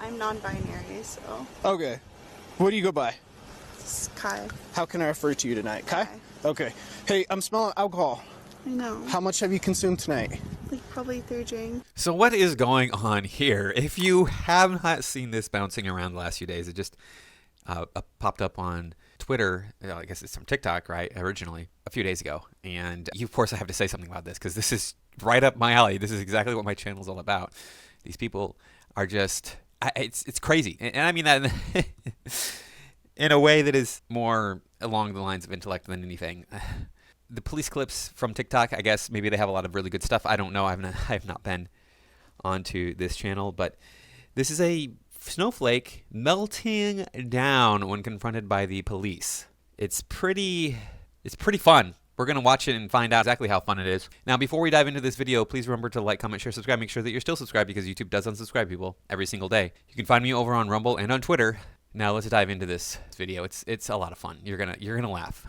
I'm non-binary, so. Okay. What do you go by? It's Kai. How can I refer to you tonight? Kai? Kai. Okay. Hey, I'm smelling alcohol. I know. How much have you consumed tonight? Like probably 3 drinks. So what is going on here? If you have not seen this bouncing around the last few days, it just popped up on Twitter. I guess it's from TikTok, right? Originally, a few days ago. And of course, I have to say something about this because this is right up my alley. This is exactly what my channel is all about. These people are just, it's crazy. And I mean that in a way that is more along the lines of intellect than anything. The police clips from TikTok, I guess maybe they have a lot of really good stuff. I don't know. I have not been onto this channel, but this is a snowflake melting down when confronted by the police. It's pretty fun. We're going to watch it and find out exactly how fun it is. Now, before we dive into this video, please remember to like, comment, share, subscribe. Make sure that you're still subscribed because YouTube does unsubscribe people every single day. You can find me over on Rumble and on Twitter. Now let's dive into this video. It's a lot of fun. You're gonna laugh.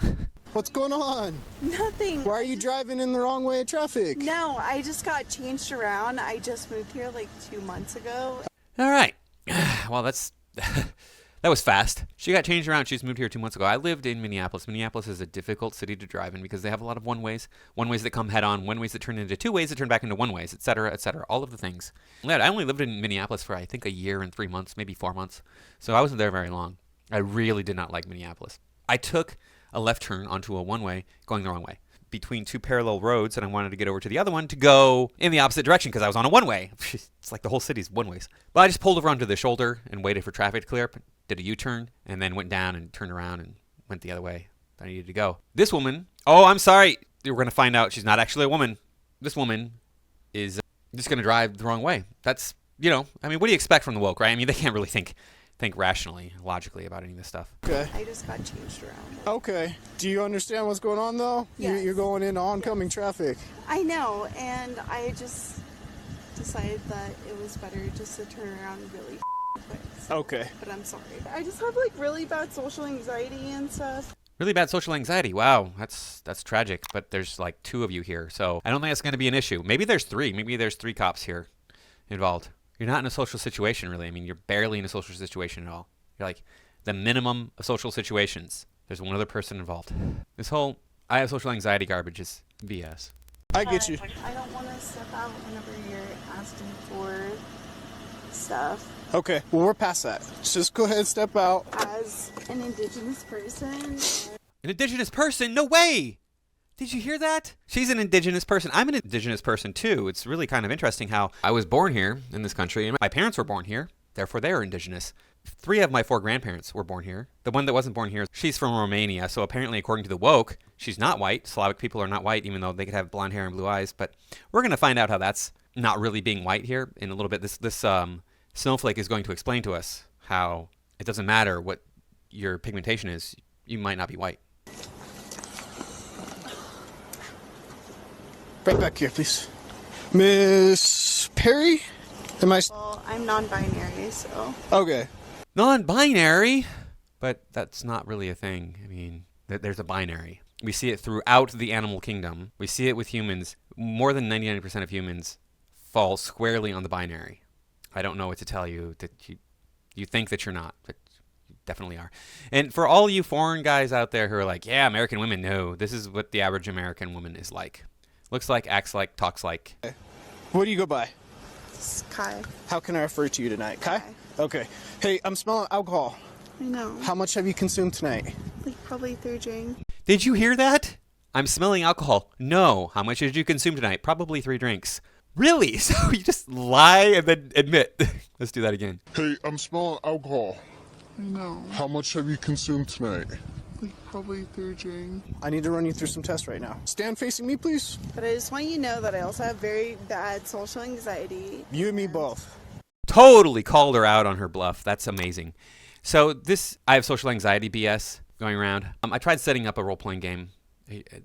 What's going on? Nothing. Why are you driving in the wrong way of traffic? No, I just got changed around. I just moved here like 2 months ago. All right. Well, that's that was fast. She got changed around. She's moved here 2 months ago. I lived in Minneapolis. Minneapolis is a difficult city to drive in because they have a lot of one-ways that come head-on, one-ways that turn into two-ways that turn back into one-ways, et cetera, all of the things. I only lived in Minneapolis for, I think, a year and 3 months, maybe 4 months. So I wasn't there very long. I really did not like Minneapolis. I took a left turn onto a one-way going the wrong way between two parallel roads, and I wanted to get over to the other one to go in the opposite direction because I was on a one-way. It's like the whole city's one-ways. But I just pulled over onto the shoulder and waited for traffic to clear up, did a U-turn, and then went down and turned around and went the other way I needed to go. This woman, oh, I'm sorry. We're going to find out she's not actually a woman. This woman is just going to drive the wrong way. That's, I mean, what do you expect from the woke, right? I mean, they can't really think rationally, logically about any of this stuff. Okay. I just got changed around. Okay. Do you understand what's going on, though? Yes. You're going into oncoming traffic. I know, and I just decided that it was better just to turn around really quick. So, Okay. but I'm sorry. I just have like really bad social anxiety and stuff. Really bad social anxiety. Wow, that's tragic. But there's like 2 of you here, so I don't think it's going to be an issue. Maybe there's 3. Maybe there's 3 cops here involved. You're not in a social situation, really. I mean, you're barely in a social situation at all. You're like the minimum of social situations. There's one other person involved. This whole I have social anxiety garbage is BS. I get you. I don't want to step out whenever you're asking for stuff. Okay. Well, we're past that. Just go ahead and step out. As an indigenous person. An indigenous person? No way! Did you hear that? She's an indigenous person. I'm an indigenous person too. It's really kind of interesting how I was born here in this country and my parents were born here. Therefore, they are indigenous. 3 of my 4 grandparents were born here. The one that wasn't born here, she's from Romania. So apparently, according to the woke, she's not white. Slavic people are not white, even though they could have blonde hair and blue eyes. But we're going to find out how that's not really being white here in a little bit. This snowflake is going to explain to us how it doesn't matter what your pigmentation is. You might not be white. Right back here, please. Miss Perry? Well, I'm non-binary, so. Okay. Non-binary? But that's not really a thing. I mean, there's a binary. We see it throughout the animal kingdom. We see it with humans. More than 99% of humans fall squarely on the binary. I don't know what to tell you that you think that you're not, but you definitely are. And for all you foreign guys out there who are like, yeah, American women, no, this is what the average American woman is like. Looks like, acts like, talks like. Okay. What do you go by? It's Kai. How can I refer to you tonight? Kai? Kai. Okay. Hey, I'm smelling alcohol. I know. How much have you consumed tonight? Like probably 3 drinks. Did you hear that? I'm smelling alcohol. No. How much did you consume tonight? Probably 3 drinks. Really? So you just lie and then admit. Let's do that again. Hey, I'm smelling alcohol. I know. How much have you consumed tonight? Like probably 3 drinks. I need to run you through some tests right now. Stand facing me, please. But I just want you to know that I also have very bad social anxiety. You and me both. Totally called her out on her bluff. That's amazing. So I have social anxiety BS going around. I tried setting up a role-playing game.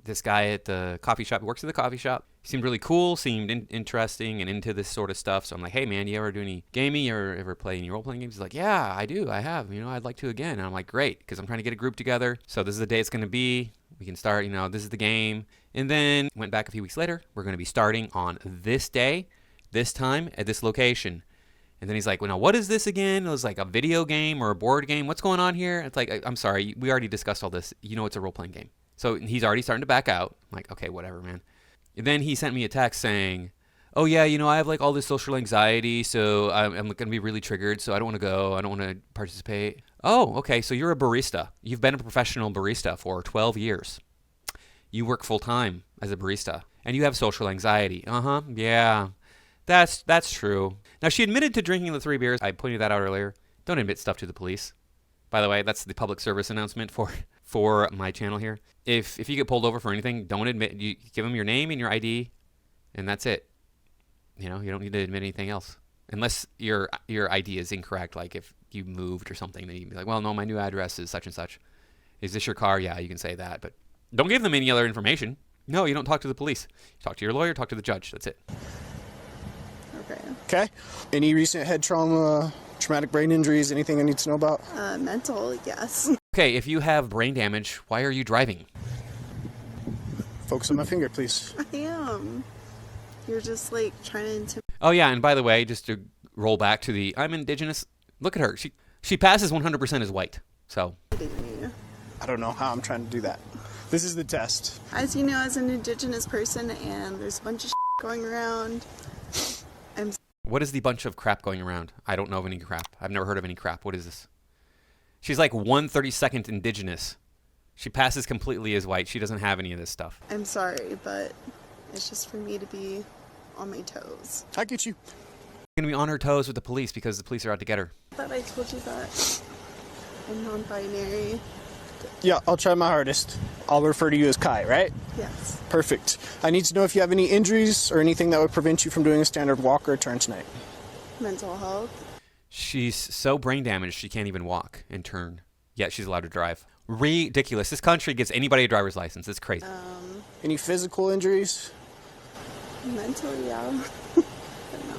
This guy at the coffee shop, he works at the coffee shop. He seemed really cool, seemed interesting and into this sort of stuff. So I'm like, hey, man, you ever do any gaming or ever play any role-playing games? He's like, yeah, I do. I have. I'd like to again. And I'm like, great, because I'm trying to get a group together. So this is the day it's going to be. We can start, this is the game. And then went back a few weeks later. We're going to be starting on this day, this time, at this location. And then he's like, well, now what is this again? It was like a video game or a board game. What's going on here? It's like, I'm sorry, we already discussed all this. You know it's a role-playing game. So he's already starting to back out. I'm like, okay, whatever, man. And then he sent me a text saying, oh, yeah, you know, I have like all this social anxiety, so I'm going to be really triggered, so I don't want to go. I don't want to participate. Oh, okay, so you're a barista. You've been a professional barista for 12 years. You work full-time as a barista, and you have social anxiety. Uh-huh, yeah, that's true. Now, she admitted to drinking the 3 beers. I pointed that out earlier. Don't admit stuff to the police. By the way, that's the public service announcement for my channel here. If you get pulled over for anything, don't admit. You give them your name and your ID, and that's it. You know, you don't need to admit anything else. Unless your ID is incorrect, like if you moved or something, then you can be like, well, no, my new address is such and such. Is this your car? Yeah, you can say that, but don't give them any other information. No, you don't talk to the police. You talk to your lawyer, talk to the judge. That's it. Okay. Any recent head trauma, traumatic brain injuries, anything I need to know about? Mental, yes. Okay, if you have brain damage, why are you driving? Focus on my finger, please. I am. You're just like trying to intimidate. Oh, yeah, and by the way, just to roll back to the I'm indigenous, look at her. She passes 100% as white, so. Me. I don't know how I'm trying to do that. This is the test. As you know, as an indigenous person, and there's a bunch of going around. What is the bunch of crap going around? I don't know of any crap. I've never heard of any crap. What is this? She's like 1/32nd indigenous. She passes completely as white. She doesn't have any of this stuff. I'm sorry, but it's just for me to be on my toes. I get you. She's going to be on her toes with the police because the police are out to get her. I thought I told you that I'm non-binary. Yeah, I'll try my hardest. I'll refer to you as Kai, right? Yes. Perfect. I need to know if you have any injuries or anything that would prevent you from doing a standard walk or turn tonight. Mental health. She's so brain damaged she can't even walk and turn, yet she's allowed to drive. Ridiculous. This country gives anybody a driver's license. It's crazy. Any physical injuries? Mental, yeah. But no,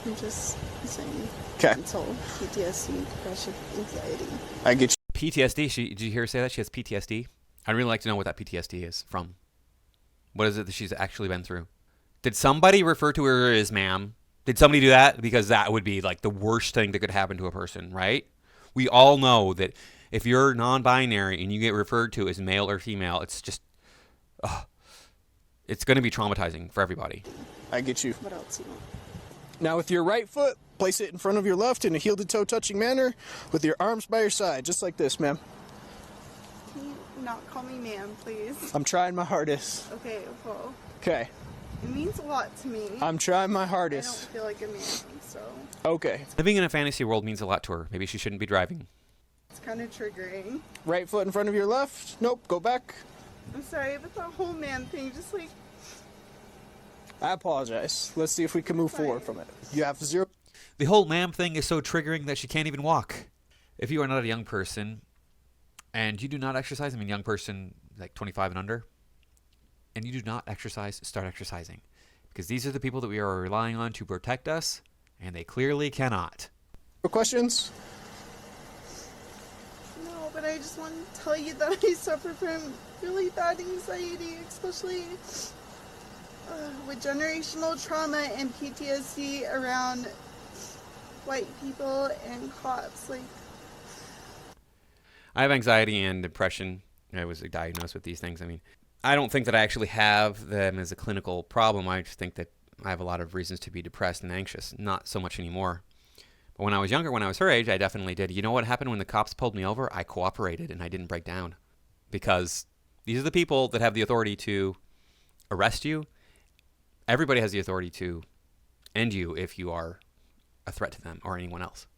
I'm just saying. Okay. Mental, PTSD, depression, anxiety. I get you. PTSD. Did you hear her say that? She has PTSD? I'd really like to know what that PTSD is from. What is it that she's actually been through? Did somebody refer to her as ma'am? Did somebody do that? Because that would be like the worst thing that could happen to a person, right? We all know that if you're non-binary and you get referred to as male or female, it's just, it's going to be traumatizing for everybody. I get you. What else do you want? Now with your right foot, place it in front of your left in a heel-to-toe touching manner with your arms by your side, just like this, ma'am. Can you not call me ma'am, please? I'm trying my hardest. Okay, well, Okay. it means a lot to me. I'm trying my I don't hardest. feel like a man, so Okay. Living in a fantasy world means a lot to her. Maybe she shouldn't be driving. it's kind of triggering. Right foot in front of your left. Nope, go back. I'm sorry, but the whole man thing just like... I apologize. Let's see if we can move forward from it. You have 0. The whole ma'am thing is so triggering that she can't even walk. If you are not a young person and you do not exercise, I mean young person like 25 and under, and you do not exercise, start exercising. Because these are the people that we are relying on to protect us, and they clearly cannot. Questions? No, but I just want to tell you that I suffer from really bad anxiety, especially with generational trauma and PTSD around white people and cops. Like, I have anxiety and depression. I was diagnosed with these things. I mean, I don't think that I actually have them as a clinical problem. I just think that I have a lot of reasons to be depressed and anxious. Not so much anymore. But when I was younger, when I was her age, I definitely did. You know what happened when the cops pulled me over? I cooperated and I didn't break down. Because these are the people that have the authority to arrest you. Everybody has the authority to end you if you are a threat to them or anyone else.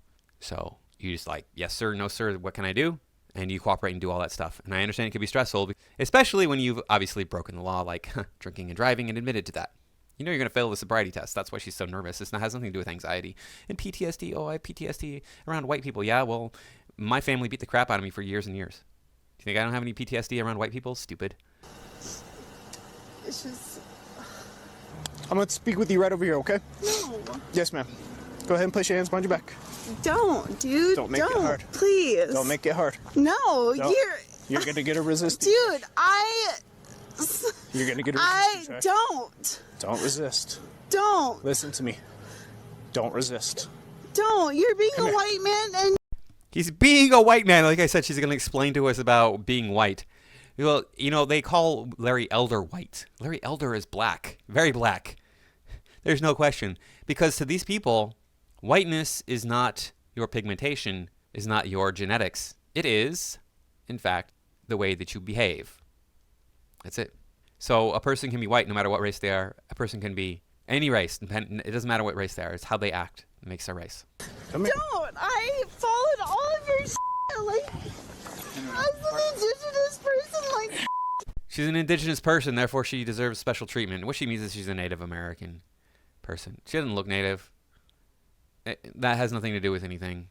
So you just like, yes, sir, no, sir, what can I do? And you cooperate and do all that stuff. And I understand it can be stressful, especially when you've obviously broken the law, like drinking and driving, and admitted to that. You know you're going to fail the sobriety test. That's why she's so nervous. It has nothing to do with anxiety. And PTSD, I have PTSD around white people. Yeah, well, my family beat the crap out of me for years and years. Do you think I don't have any PTSD around white people? Stupid. it's just... I'm going to speak with you right over here, okay? No. Yes, ma'am. Go ahead and place your hands behind your back. Don't, dude. Don't make it hard. Please. Don't make it hard. No, Don't. You're going to get a resistance. Dude, You're going to get a I resistance. don't. Don't resist. Don't. Listen to me. Don't resist. Don't. You're being a white man and He's being a white man. Like I said, she's going to explain to us about being white. Well, they call Larry Elder white. Larry Elder is black. Very black. There's no question. Because to these people, whiteness is not your pigmentation, is not your genetics. It is, in fact, the way that you behave. That's it. So a person can be white no matter what race they are. A person can be any race. It doesn't matter what race they are. It's how they act that makes their race. Come here. don't. I followed all of your like, as an indigenous person, like. She's an indigenous person, therefore she deserves special treatment. What she means is she's a Native American person. She doesn't look Native. That has nothing to do with anything.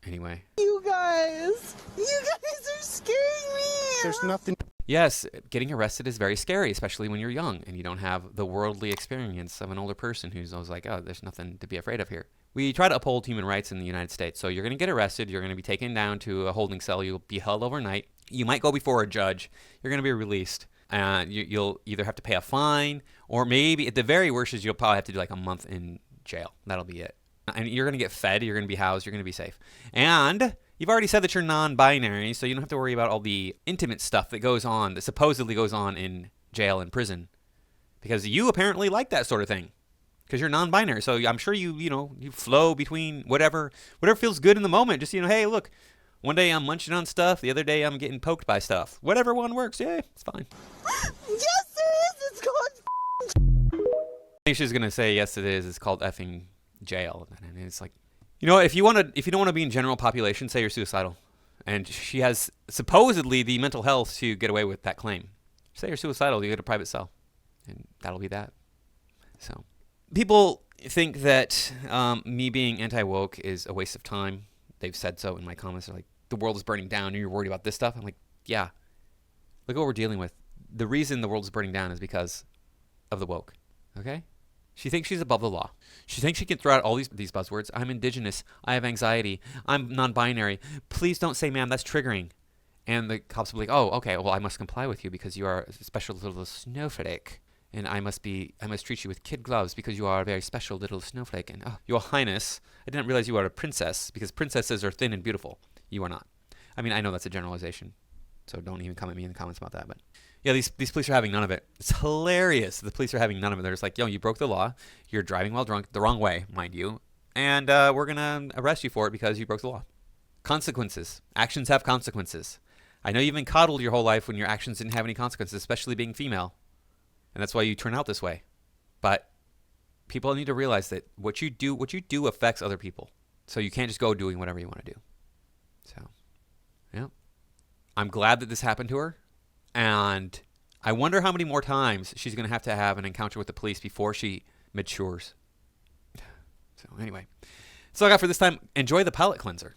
Anyway. You guys are scaring me. There's nothing. Yes, getting arrested is very scary, especially when you're young and you don't have the worldly experience of an older person who's always like, oh, there's nothing to be afraid of here. We try to uphold human rights in the United States. So you're going to get arrested. You're going to be taken down to a holding cell. You'll be held overnight. You might go before a judge. You're going to be released. You'll either have to pay a fine or maybe at the very worst is you'll probably have to do like a month in jail. That'll be it. And you're going to get fed. You're going to be housed. You're going to be safe. And you've already said that you're non-binary, so you don't have to worry about all the intimate stuff that supposedly goes on in jail and prison. Because you apparently like that sort of thing. Because you're non-binary. So I'm sure you flow between whatever feels good in the moment. Just, hey, look, one day I'm munching on stuff. The other day I'm getting poked by stuff. Whatever one works, yeah, it's fine. Yes, there is. It's called. I think she's going to say, yes, it is. It's called effing jail. And it's like, if you don't want to be in general population, say you're suicidal. And she has supposedly the mental health to get away with that claim. Say you're suicidal, you get a private cell. And that'll be that. So people think that me being anti-woke is a waste of time. They've said so in my comments. They're like, the world is burning down and you're worried about this stuff. I'm like, yeah. Look at what we're dealing with. The reason the world is burning down is because of the woke. Okay? She thinks she's above the law. She thinks she can throw out all these buzzwords. I'm indigenous. I have anxiety. I'm non-binary. Please don't say, ma'am, that's triggering. And the cops will be like, oh, okay, well, I must comply with you because you are a special little snowflake. And I must treat you with kid gloves because you are a very special little snowflake. And, oh, Your Highness, I didn't realize you are a princess because princesses are thin and beautiful. You are not. I mean, I know that's a generalization. So don't even come at me in the comments about that. But yeah, these police are having none of it. It's hilarious. The police are having none of it. They're just like, yo, you broke the law. You're driving while drunk, the wrong way, mind you. And we're going to arrest you for it because you broke the law. Consequences. Actions have consequences. I know you've been coddled your whole life when your actions didn't have any consequences, especially being female. And that's why you turn out this way. But people need to realize that what you do affects other people. So you can't just go doing whatever you want to do. So, yeah. I'm glad that this happened to her. And I wonder how many more times she's going to have an encounter with the police before she matures. So anyway. That's all I got for this time. Enjoy the palate cleanser.